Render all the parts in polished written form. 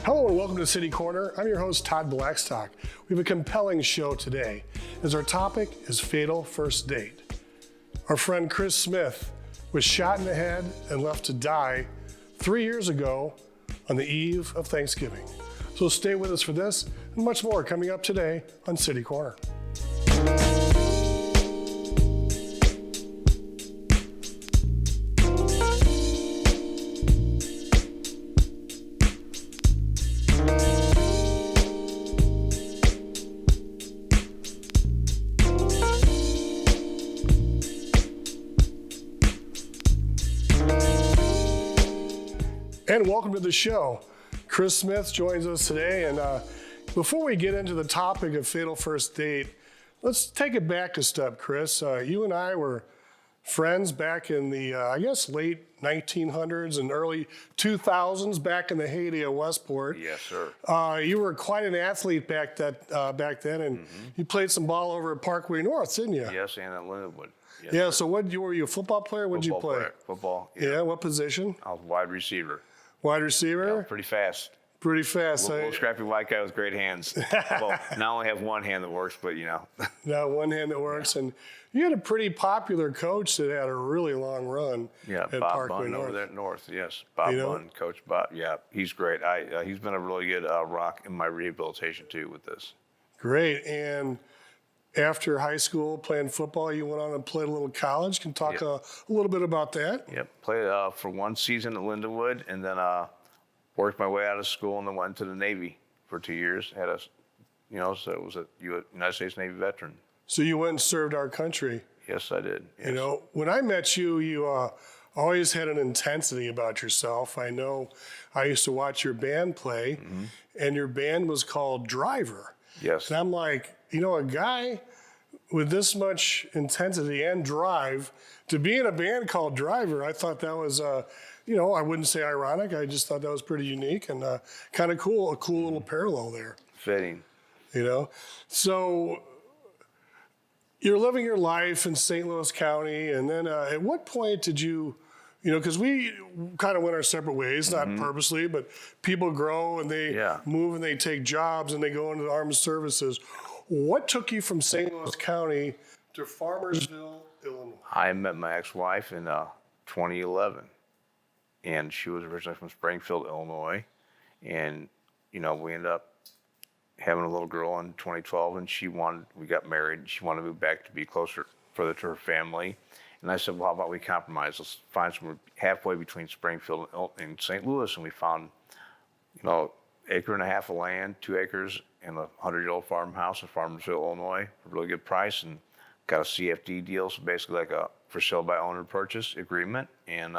Hello and welcome to City Corner. I'm your host, Todd Blackstock. We have a compelling show today as our topic is fatal first date. Our friend Chris Smith was shot in the head and left to die 3 years ago on the eve of Thanksgiving. So stay with us for this and much more coming up today on City Corner. And welcome to the show. Chris Smith joins us today. And before we get into the topic of fatal first date, let's take it back a step, Chris. You and I were friends back in the, late 1900s and early 2000s, back in the heyday of Westport. Yes, sir. You were quite an athlete back then, and you played some ball over at Parkway North, didn't you? Yes, and at Lindenwood. Yes, yeah, sir. so were you a football player? What did you play? Football. Yeah, what position? I was wide receiver. Wide receiver? Yeah, pretty fast. Pretty fast. Little scrappy white guy with great hands. Well, now I only have one hand that works, but you know. Now one hand that works. Yeah. And you had a pretty popular coach that had a really long run at Bob Parkway Bunn North. over there at North. Yes, Bob Bunn, Coach Bob. Yeah, he's great. He's been a really good rock in my rehabilitation too with this. Great. And after high school, playing football, you went on and played a little college. Can you talk a little bit about that? Yep. Played for one season at Lindenwood, and then worked my way out of school, and then went into the Navy for 2 years. So it was a United States Navy veteran. So you went and served our country. Yes, I did. Yes. You know, when I met you, you always had an intensity about yourself. I know I used to watch your band play, and your band was called Driver. Yes. And I'm like, you know, a guy with this much intensity and drive to be in a band called Driver, I thought that was, I wouldn't say ironic. I just thought that was pretty unique and kind of cool, a cool little parallel there. Fitting. You know? So you're living your life in St. Louis County, and then at what point did you, because we kind of went our separate ways, not purposely, but people grow and they move and they take jobs and they go into the armed services. What took you from St. Louis County to Farmersville, Illinois? I met my ex-wife in 2011, and she was originally from Springfield, Illinois, and we ended up having a little girl in 2012, and we got married. She wanted to move back to be further to her family. And I said, well, how about we compromise? Let's find somewhere halfway between Springfield and St. Louis. And we found, acre and a half of land, 2 acres, and a 100-year-old farmhouse in Farmersville, Illinois, for a really good price, and got a CFD deal, so basically like a for sale by owner purchase agreement, and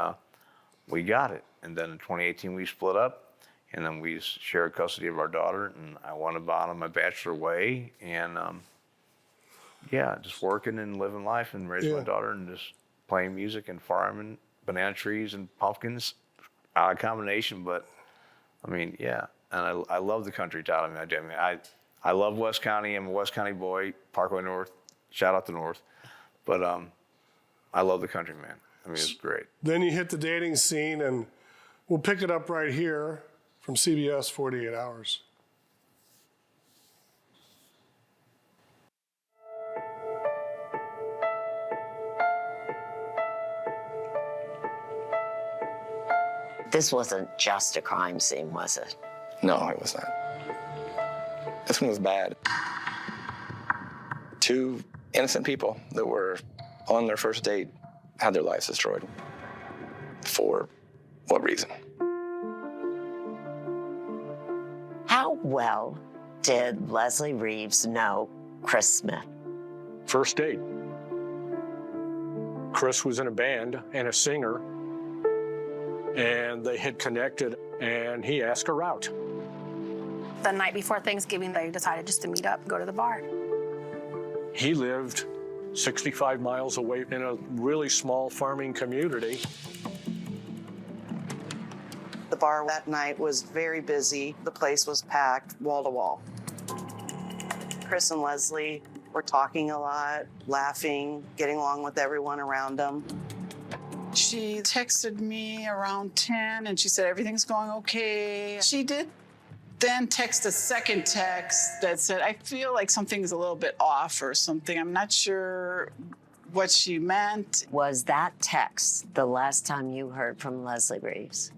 we got it. And then in 2018, we split up, and then we shared custody of our daughter, and I went about on my bachelor way, and just working and living life and raising my daughter and just playing music and farming banana trees and pumpkins, odd combination, but and I love the country, Todd. I love West County. I'm a West County boy, Parkway North, shout out to North, but I love the country, man. It's great. Then you hit the dating scene, and we'll pick it up right here from CBS 48 Hours. This wasn't just a crime scene, was it? No, it was not. This one was bad. 2 innocent people that were on their first date had their lives destroyed. For what reason? How well did Leslie Reeves know Chris Smith? First date. Chris was in a band and a singer, and they had connected, and he asked her out. The night before Thanksgiving, they decided just to meet up and go to the bar. He lived 65 miles away in a really small farming community. The bar that night was very busy. The place was packed, wall to wall. Chris and Leslie were talking a lot, laughing, getting along with everyone around them. She texted me around 10 and she said, everything's going okay. She did then text a second text that said, I feel like something's a little bit off or something. I'm not sure what she meant. Was that text the last time you heard from Leslie Reeves?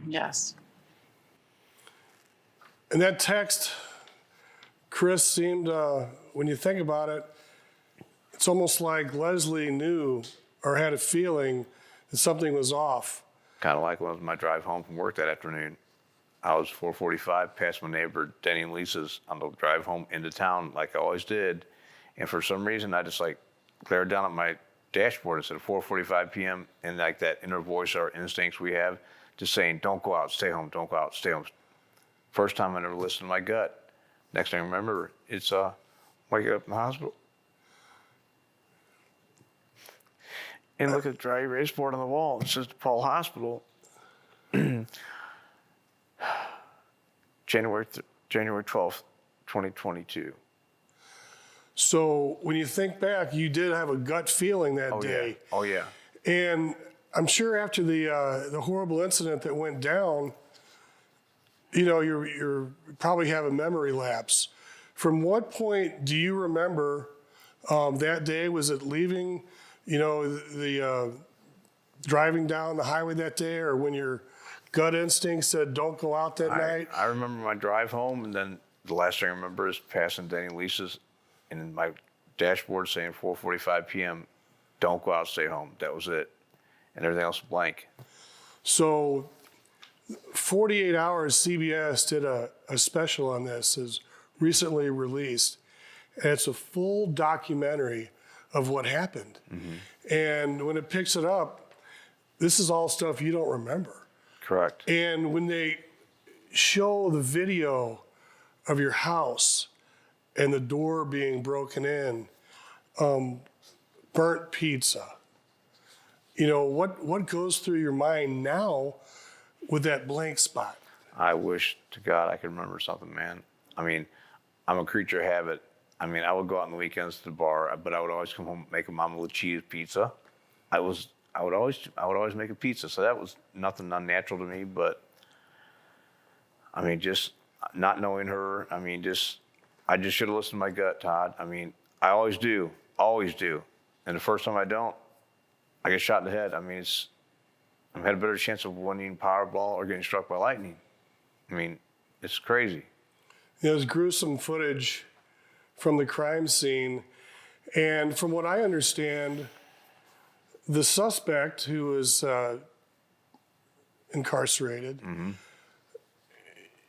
Yes. And that text, Chris, seemed, when you think about it, it's almost like Leslie knew or had a feeling that something was off. Kind of like when it was my drive home from work that afternoon. I was 4:45 past my neighbor Denny and Lisa's on the drive home into town like I always did. And for some reason, I just like glared down at my dashboard and said 4:45 p.m. And like that inner voice, our instincts we have, just saying, don't go out, stay home, don't go out, stay home. First time I ever listened to my gut. Next thing I remember, it's waking up in the hospital. And look at the dry erase board on the wall. It says DePaul Hospital. January 12th, 2022. So when you think back, you did have a gut feeling that day. Yeah. Oh, yeah. And I'm sure after the horrible incident that went down, you know, you're probably have a memory lapse. From what point do you remember that day? Was it leaving, you know, the driving down the highway that day, or when your gut instinct said don't go out that night? I remember my drive home, and then the last thing I remember is passing Danny and Lisa's, and my dashboard saying 4:45 p.m. Don't go out, stay home. That was it, and everything else blank. So 48 Hours CBS did a special on this, is recently released, and it's a full documentary of what happened. And when it picks it up, this is all stuff you don't remember. Correct. And when they show the video of your house and the door being broken in, burnt pizza, you know, what goes through your mind now with that blank spot? I wish to God I could remember something, man. I mean, I'm a creature of habit. I mean, I would go out on the weekends to the bar, but I would always come home, make a Mama with cheese pizza. I would always make a pizza, so that was nothing unnatural to me. But I mean, just not knowing her, I mean, I just should have listened to my gut, Todd. I mean, I always do. And the first time I don't, I get shot in the head. I mean, I've had a better chance of winning Powerball or getting struck by lightning. I mean, it's crazy. There's gruesome footage from the crime scene, and from what I understand, the suspect who was incarcerated,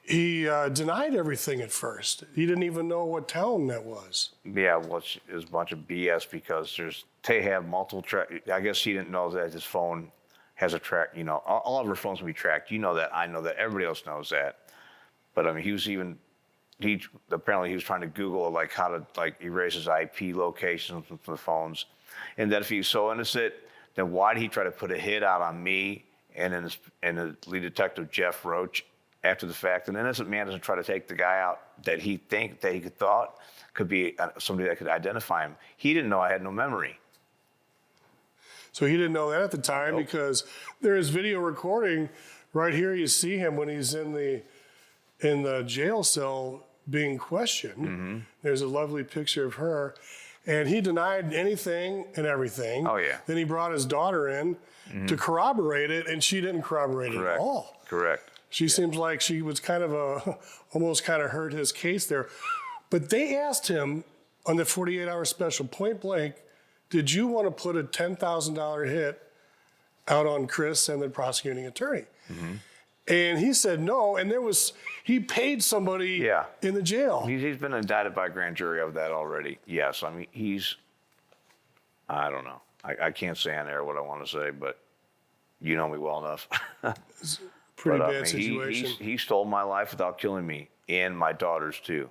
he denied everything at first. He didn't even know what town that was. Yeah, well, it was a bunch of BS because they have multiple track. I guess he didn't know that his phone has a track. You know, all of our phones can be tracked. You know that. I know that. Everybody else knows that. But I mean, apparently he was trying to Google like how to like erase his IP locations from the phones, and that if he was so innocent, then why did he try to put a hit out on me and the lead detective Jeff Roach after the fact? An innocent man doesn't try to take the guy out that he thought could be somebody that could identify him. He didn't know I had no memory. So he didn't know that at the time. Nope. Because there is video recording right here. You see him when he's in the jail cell being questioned. There's a lovely picture of her. And he denied anything and everything. Oh, yeah. Then he brought his daughter in to corroborate it, and she didn't corroborate it at all. Correct. She seems like she was kind of almost kind of hurt his case there. But they asked him on the 48-hour special, point blank, did you want to put a $10,000 hit out on Chris and the prosecuting attorney? And he said no, and he paid somebody in the jail. He's been indicted by a grand jury of that already. Yes, I mean, I don't know. I can't say on air what I want to say, but you know me well enough. It's a pretty bad situation. He stole my life without killing me, and my daughters too.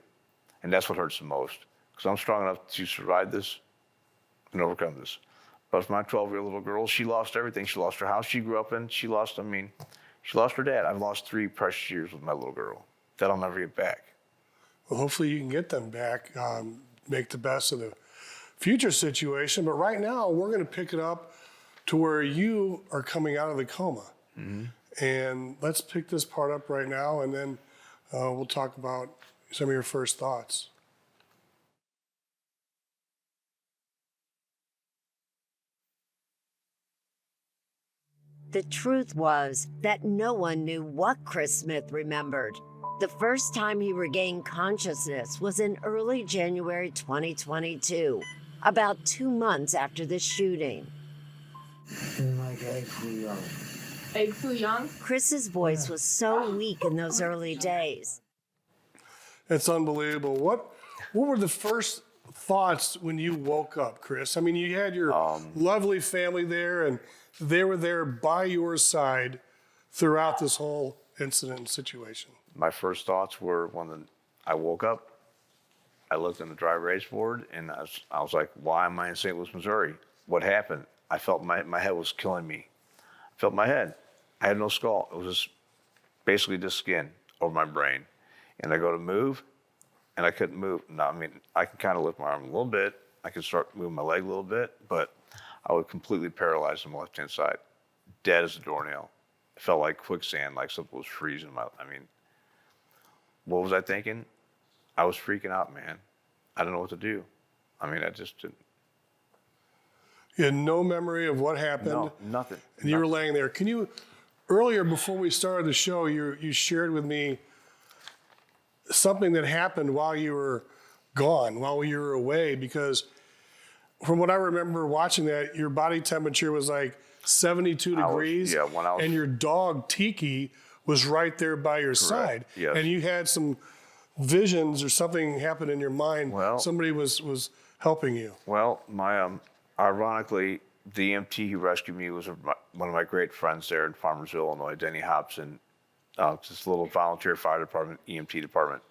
And that's what hurts the most, because I'm strong enough to survive this and overcome this. But for my 12-year-old little girl, she lost everything. She lost her house she grew up in. She lost her dad. I've lost 3 precious years with my little girl that I'll never get back. Well, hopefully you can get them back, make the best of the future situation. But right now, we're going to pick it up to where you are coming out of the coma. And let's pick this part up right now, and then we'll talk about some of your first thoughts. The truth was that no one knew what Chris Smith remembered. The first time he regained consciousness was in early January 2022, about 2 months after the shooting. Egg foo young? Chris's voice was so weak in those early days. It's unbelievable. What were the first thoughts when you woke up, Chris? I mean, you had your lovely family there, and they were there by your side throughout this whole incident and situation. My first thoughts were when I woke up, I looked in the dry erase board, and I was like, why am I in St. Louis, Missouri? What happened? I felt my head was killing me. I felt my head. I had no skull. It was just basically just skin over my brain. And I go to move, and I couldn't move. Now, I mean, I can kind of lift my arm a little bit. I could start moving my leg a little bit, but I was completely paralyzed on the left-hand side, dead as a doornail. It felt like quicksand, like something was freezing. What was I thinking? I was freaking out, man. I don't know what to do. I mean, I just didn't. You had no memory of what happened? No, nothing. And you were laying there. Can you, earlier before we started the show, you shared with me something that happened while you were gone, while you were away, because from what I remember watching that, your body temperature was like 72 degrees. And your dog, Tiki, was right there by your side. Yes. And you had some visions or something happened in your mind. Well, somebody was helping you. Well, ironically, the EMT who rescued me was one of my great friends there in Farmersville, Illinois, Denny Hobson. This little volunteer fire department, EMT department.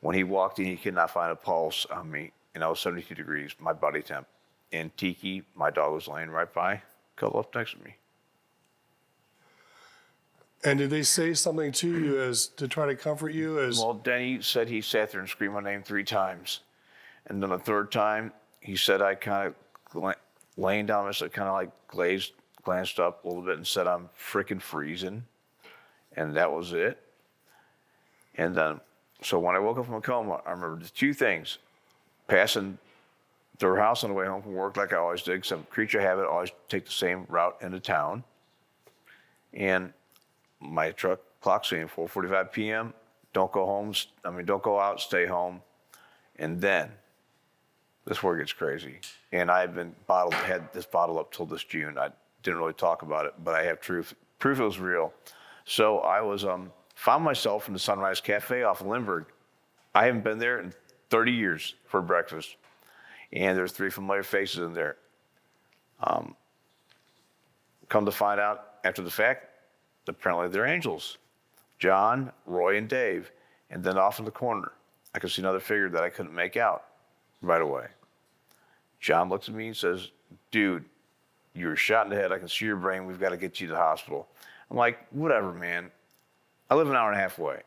When he walked in, he could not find a pulse on me, and I was 72 degrees, my body temp. And Tiki, my dog, was laying right by, cuddled up next to me. And did they say something to you as to try to comfort you? Well, Denny said he sat there and screamed my name 3 times. And then the third time, he said I kind of, laying down, I kind of like glanced up a little bit and said, I'm freaking freezing. And that was it. And then, so when I woke up from a coma, I remember the 2 things. Passing their house on the way home from work like I always did, because I'm a creature of habit, always take the same route into town. And my truck clock saying 4:45 p.m. Don't go home. Don't go out. Stay home. And then this is where it gets crazy. And I've been had this bottled up till this June. I didn't really talk about it, but I have proof it was real. So I was found myself in the Sunrise Cafe off of Lindbergh. I haven't been there in 30 years for breakfast, and there's 3 familiar faces in there. Come to find out after the fact, apparently they're angels. John, Roy, and Dave. And then off in the corner, I could see another figure that I couldn't make out right away. John looks at me and says, dude, you were shot in the head. I can see your brain. We've got to get you to the hospital. I'm like, whatever, man. I live an hour and a half away.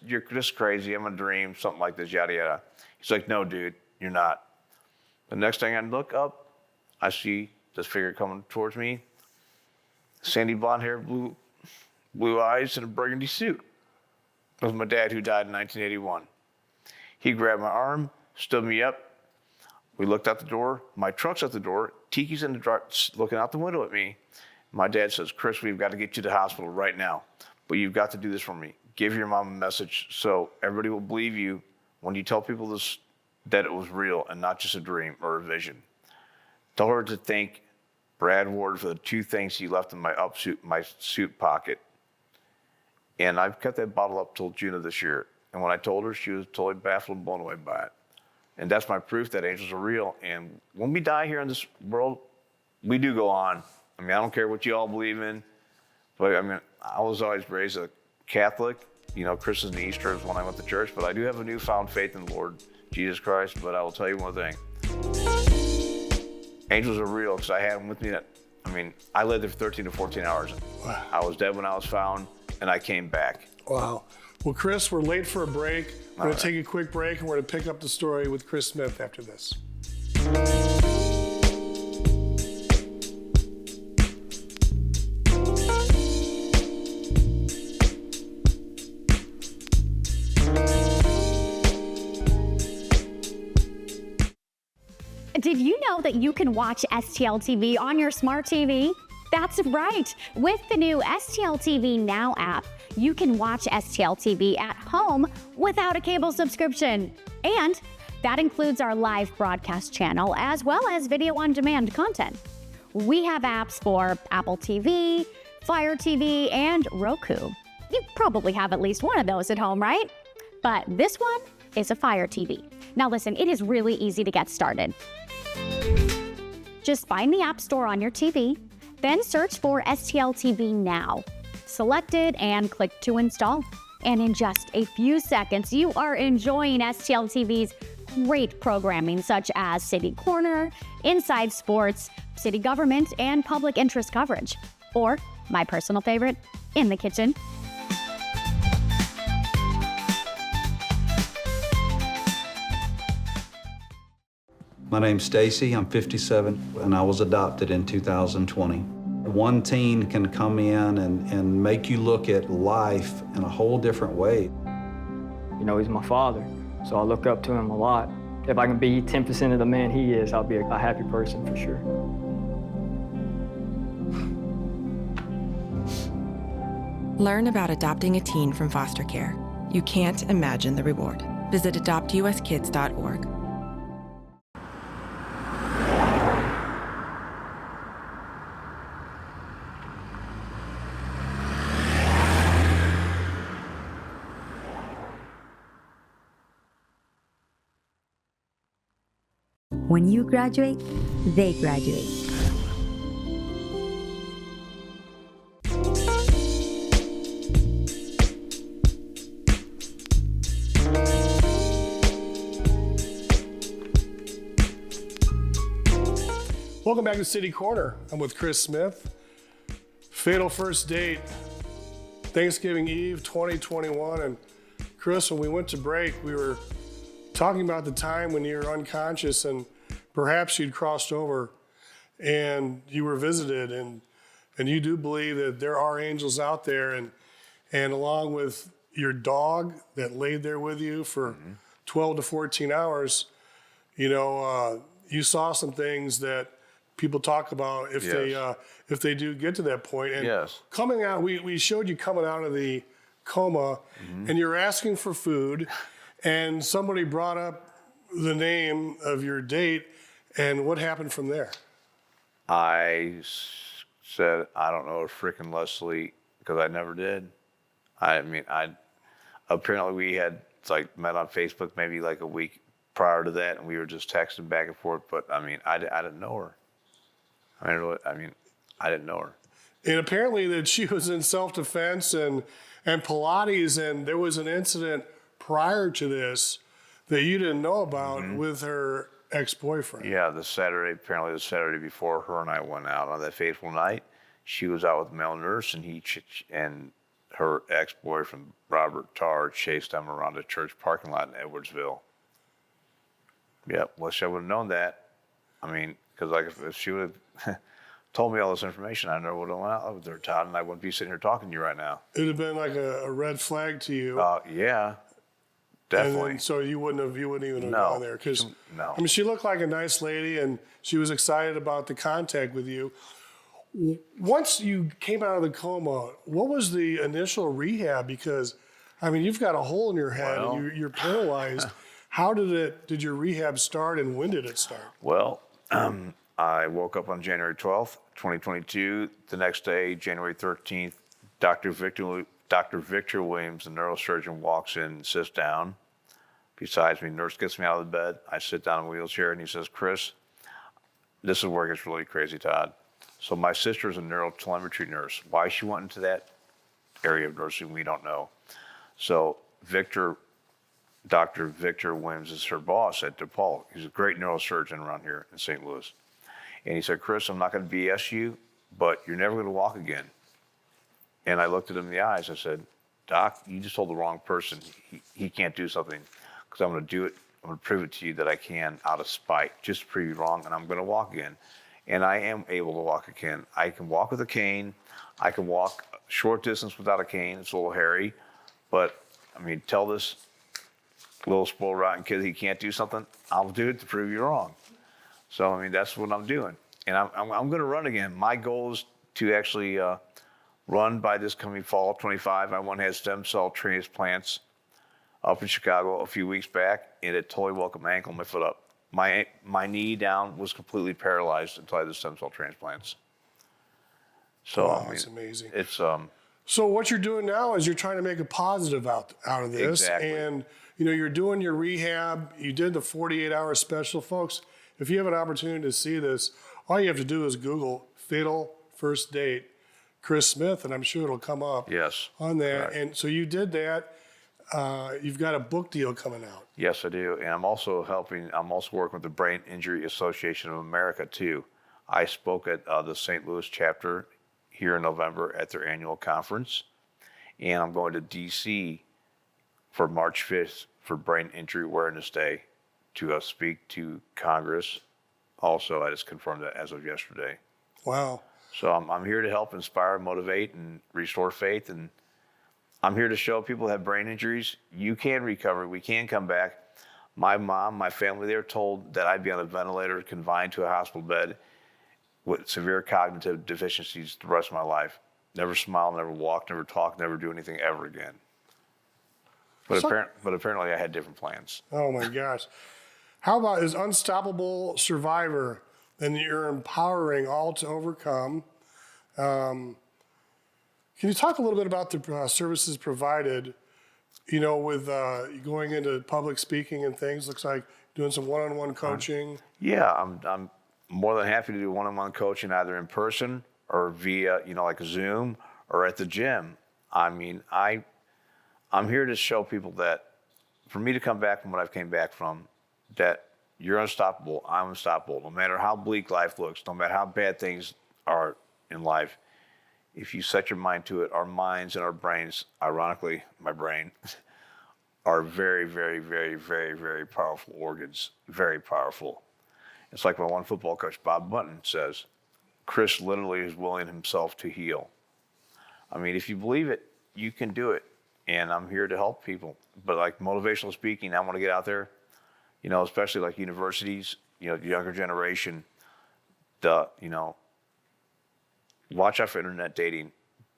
You're just crazy. I'm a dream, something like this, yada, yada. He's like, no, dude, you're not. The next thing I look up, I see this figure coming towards me. Sandy blonde hair, blue eyes, and a burgundy suit. It was my dad, who died in 1981. He grabbed my arm, stood me up. We looked out the door. My truck's at the door. Tiki's in the dark, looking out the window at me. My dad says, Chris, we've got to get you to the hospital right now, but you've got to do this for me. Give your mom a message so everybody will believe you when you tell people this, that it was real and not just a dream or a vision. Tell her to thank Brad Ward for the 2 things he left in my suit pocket. And I've kept that bottle up till June of this year. And when I told her, she was totally baffled and blown away by it. And that's my proof that angels are real. And when we die here in this world, we do go on. I mean, I don't care what you all believe in, but I mean, I was always raised a Catholic. You know, Christmas and Easter is when I went to church, but I do have a newfound faith in the Lord Jesus Christ. But I will tell you one thing. Angels are real, because I had them with me. I lived there for 13 to 14 hours. Wow. I was dead when I was found, and I came back. Wow. Well, Chris, we're late for a break. We're going to take a quick break, and we're going to pick up the story with Chris Smith after this. Did you know that you can watch STL TV on your smart TV? That's right. With the new STL TV Now app, you can watch STL TV at home without a cable subscription. And that includes our live broadcast channel as well as video on demand content. We have apps for Apple TV, Fire TV, and Roku. You probably have at least one of those at home, right? But this one is a Fire TV. Now listen, it is really easy to get started. Just find the App Store on your TV, then search for STL TV Now. Select it and click to install. And in just a few seconds, you are enjoying STL TV's great programming such as CityCorner, Inside Sports, City Government, and public interest coverage. Or, my personal favorite, In the Kitchen. My name's Stacy, I'm 57, and I was adopted in 2020. One teen can come in and make you look at life in a whole different way. You know, he's my father, so I look up to him a lot. If I can be 10% of the man he is, I'll be a happy person for sure. Learn about adopting a teen from foster care. You can't imagine the reward. Visit adoptuskids.org. When you graduate, they graduate. Welcome back to City Corner. I'm with Chris Smith. Fatal first date, Thanksgiving Eve 2021. And Chris, when we went to break, we were talking about the time when you were unconscious and perhaps you'd crossed over and you were visited, and you do believe that there are angels out there, and along with your dog that laid there with you for 12 to 14 hours, you know, you saw some things that people talk about if they do get to that point. And coming out, we showed you coming out of the coma, and you're asking for food, and somebody brought up the name of your date, and what happened from there? I said, I don't know, freaking Leslie, because I never did. I mean, apparently we had met on Facebook maybe like a week prior to that, and we were just texting back and forth, but I mean, I didn't know her. I didn't know her. And apparently that she was in self-defense and Pilates, and there was an incident prior to this that you didn't know about with her ex-boyfriend. Yeah, apparently the Saturday before her and I went out on that fateful night, she was out with a male nurse, and her ex-boyfriend, Robert Tarr, chased them around a church parking lot in Edwardsville. Yep, wish I would have known that. I mean, because if she would have told me all this information, I never would have went out with her, Todd, and I wouldn't be sitting here talking to you right now. It would have been like a red flag to you. Yeah, definitely. And so you wouldn't even have gone there, because I mean, she looked like a nice lady, and she was excited about the contact with you. Once you came out of the coma, what was the initial rehab? Because I mean, you've got a hole in your head, and you're paralyzed. How did your rehab start, and when did it start? Well, I woke up on January 12th, 2022. The next day, January 13th, Dr. Victor Williams, the neurosurgeon, walks in and sits down besides me. Nurse gets me out of the bed. I sit down in a wheelchair, and he says, Chris, this is where it gets really crazy, Todd. So my sister's a neurotelemetry nurse. Why she went into that area of nursing, we don't know. So Dr. Victor Williams is her boss at DePaul. He's a great neurosurgeon around here in St. Louis. And he said, Chris, I'm not going to BS you, but you're never going to walk again. And I looked at him in the eyes. I said, Doc, you just told the wrong person. He can't do something, because I'm going to do it. I'm going to prove it to you that I can out of spite, just to prove you wrong, and I'm going to walk again. And I am able to walk again. I can walk with a cane. I can walk a short distance without a cane. It's a little hairy. But, I mean, tell this little spoiled rotten kid he can't do something, I'll do it to prove you wrong. So, I mean, that's what I'm doing. And I'm going to run again. My goal is to actually run by this coming fall, 25. I went and had stem cell transplants up in Chicago a few weeks back, and it totally welcomed my ankle and my foot up. My knee down was completely paralyzed until I had the stem cell transplants. So, wow, I mean, that's amazing. It's So what you're doing now is you're trying to make a positive out of this. Exactly. And, you know, you're doing your rehab. You did the 48-hour special. Folks, if you have an opportunity to see this, all you have to do is Google Fatal First Date Chris Smith, and I'm sure it'll come up on that. Correct. And so you did that. You've got a book deal coming out. Yes, I do. And I'm also working with the Brain Injury Association of America, too. I spoke at the St. Louis chapter here in November at their annual conference. And I'm going to D.C. for March 5th for Brain Injury Awareness Day to speak to Congress. Also, I just confirmed that as of yesterday. Wow. So I'm here to help inspire, motivate, and restore faith. And I'm here to show people who have brain injuries, you can recover. We can come back. My mom, my family, they were told that I'd be on a ventilator, confined to a hospital bed with severe cognitive deficiencies the rest of my life. Never smile, never walk, never talk, never do anything ever again. But apparently I had different plans. Oh my gosh. How about is Unstoppable Survivor? And you're empowering all to overcome. Can you talk a little bit about the services provided, you know, with going into public speaking and things? Looks like doing some one-on-one coaching. Yeah, I'm more than happy to do one-on-one coaching either in person or via, you know, like Zoom or at the gym. I mean, I'm here to show people that for me to come back from what I've came back from, that you're unstoppable, I'm unstoppable. No matter how bleak life looks, no matter how bad things are in life, if you set your mind to it, our minds and our brains, ironically, my brain, are very, very, very, very, very powerful organs, very powerful. It's like my one football coach, Bob Button, says, Chris literally is willing himself to heal. I mean, if you believe it, you can do it. And I'm here to help people. But like motivational speaking, I want to get out there, you know, especially like universities, you know, the younger generation, you know, watch out for internet dating.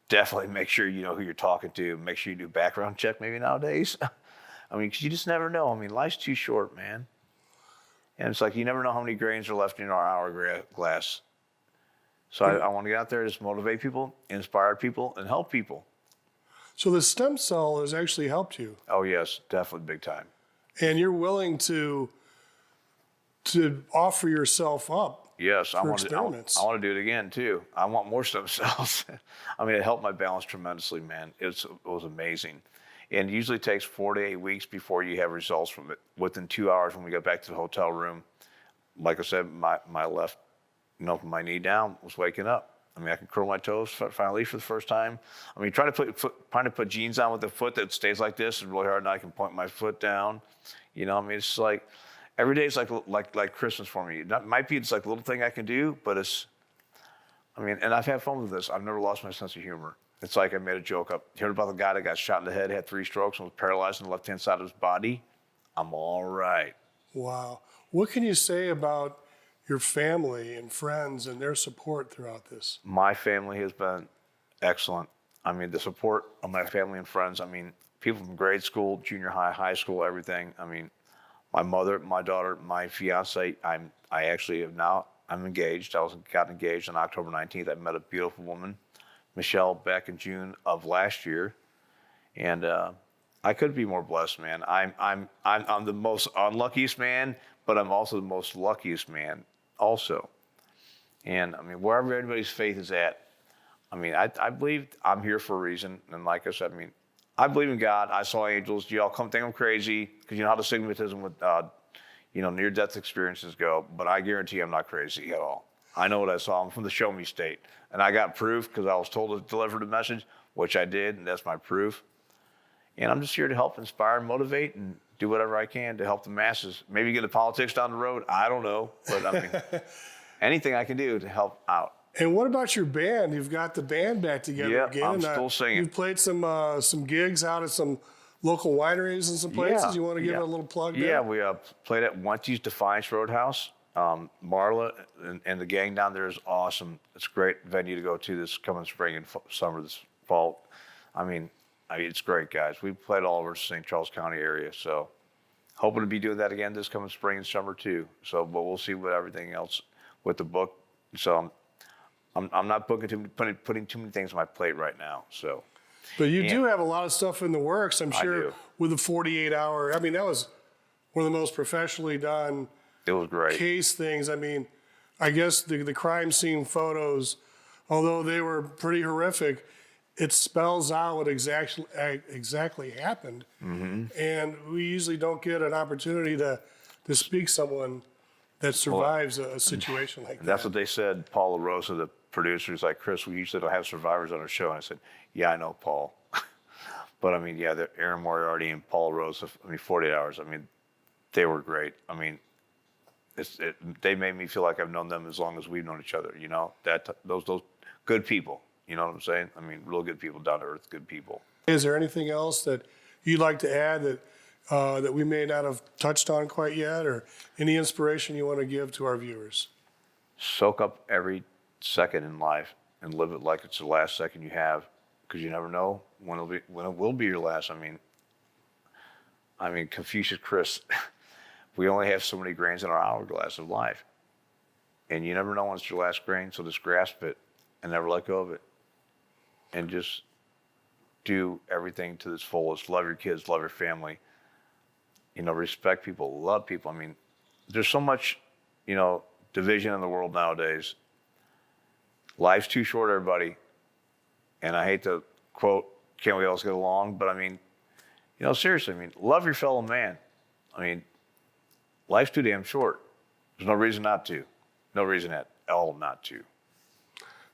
Definitely make sure you know who you're talking to. Make sure you do background check maybe nowadays. I mean, 'cause you just never know. I mean, life's too short, man. And it's like you never know how many grains are left in our hourglass. So I want to get out there, just motivate people, inspire people, and help people. So the stem cell has actually helped you. Oh, yes, definitely big time. And you're willing to offer yourself up. Yes, I want experiments. to do it again too. I want more stem cells. I mean, it helped my balance tremendously, man. It was amazing. And it usually takes 4 to 8 weeks before you have results from it. Within 2 hours, when we got back to the hotel room, like I said, my left, you know, from my knee down was waking up. I mean, I can curl my toes finally for the first time. I mean, trying to put jeans on with a foot that stays like this is really hard, and I can point my foot down. You know, I mean, it's like every day is like Christmas for me. It might be it's like a little thing I can do, but it's. I mean, and I've had fun with this. I've never lost my sense of humor. It's like I made a joke up. You heard about the guy that got shot in the head, had 3 strokes, and was paralyzed on the left-hand side of his body? I'm all right. Wow. What can you say about your family and friends and their support throughout this? My family has been excellent. I mean, the support of my family and friends, I mean, people from grade school, junior high, high school, everything. I mean, my mother, my daughter, my fiance, I'm engaged. Got engaged on October 19th. I met a beautiful woman, Michelle, back in June of last year. And I couldn't be more blessed, man. I'm the most unluckiest man, but I'm also the most luckiest man also. And I mean, wherever anybody's faith is at, I mean, I believe I'm here for a reason. And like I said, I mean, I believe in God. I saw angels. Y'all come think I'm crazy because you know how the stigmatism with, near-death experiences go. But I guarantee I'm not crazy at all. I know what I saw. I'm from the show me state. And I got proof because I was told to deliver the message, which I did, and that's my proof. And I'm just here to help inspire and motivate and do whatever I can to help the masses. Maybe get into politics down the road. I don't know. But I mean, anything I can do to help out. And what about your band? You've got the band back together again. I'm still singing. You've played some gigs out at some local wineries and some places. You want to give it a little plug there? Yeah, we played at Wenty's Defiance Roadhouse Marla and the gang down there is awesome. It's a great venue to go to this coming spring and summer, this fall. I mean, it's great, guys. We played all over the St. Charles County area, so hoping to be doing that again this coming spring and summer too. So, but we'll see what everything else with the book. So I'm not putting too many things on my plate right now. So, but you do have a lot of stuff in the works, I'm sure, with the 48-hour. I mean, that was one of the most professionally done. It was great. Case things. I mean, I guess the crime scene photos, although they were pretty horrific, it spells out what exactly happened. Mm-hmm. And we usually don't get an opportunity to speak someone that survives a situation like that. That's what they said. Paul LaRosa, the producer, is like, Chris, we usually don't have survivors on our show. And I said, yeah, I know, Paul. But I mean, yeah, Aaron Moriarty and Paul LaRosa, 48 Hours, I mean, they were great. I mean, they made me feel like I've known them as long as we've known each other, you know, those good people, you know what I'm saying? I mean, real good people, down to earth, good people. Is there anything else that you'd like to add that we may not have touched on quite yet, or any inspiration you want to give to our viewers? Soak up every second in life and live it like it's the last second you have, because you never know when it will be your last. I mean, Confucius Chris, we only have so many grains in our hourglass of life. And you never know when it's your last grain, so just grasp it and never let go of it. And just do everything to its fullest. Love your kids, love your family. You know, respect people, love people. I mean, there's so much, you know, division in the world nowadays. Life's too short, everybody. And I hate to quote, can't we all get along? But I mean, you know, seriously, I mean, love your fellow man. I mean, life's too damn short. There's no reason not to. No reason at all not to.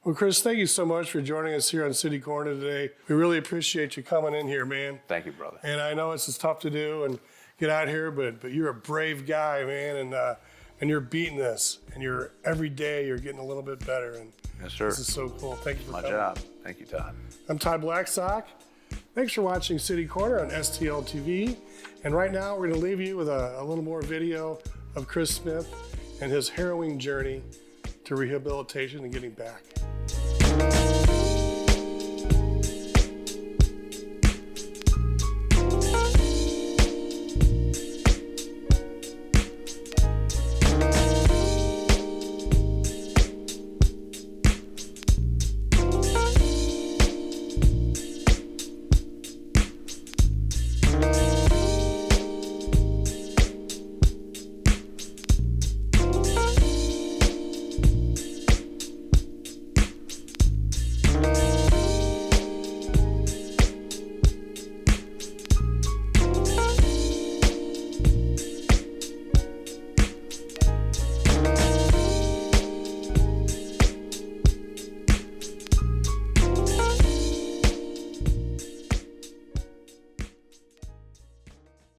Well, Chris, thank you so much for joining us here on City Corner today. We really appreciate you coming in here, man. Thank you, brother. And I know it's tough to do and get out here, but you're a brave guy, man, and you're beating this. And you're every day you're getting a little bit better. And yes, sir. This is so cool. Thank you for coming. My job. Thank you, Todd. I'm Todd Blackstock. Thanks for watching City Corner on STL TV. And right now we're going to leave you with a little more video of Chris Smith and his harrowing journey to rehabilitation and getting back.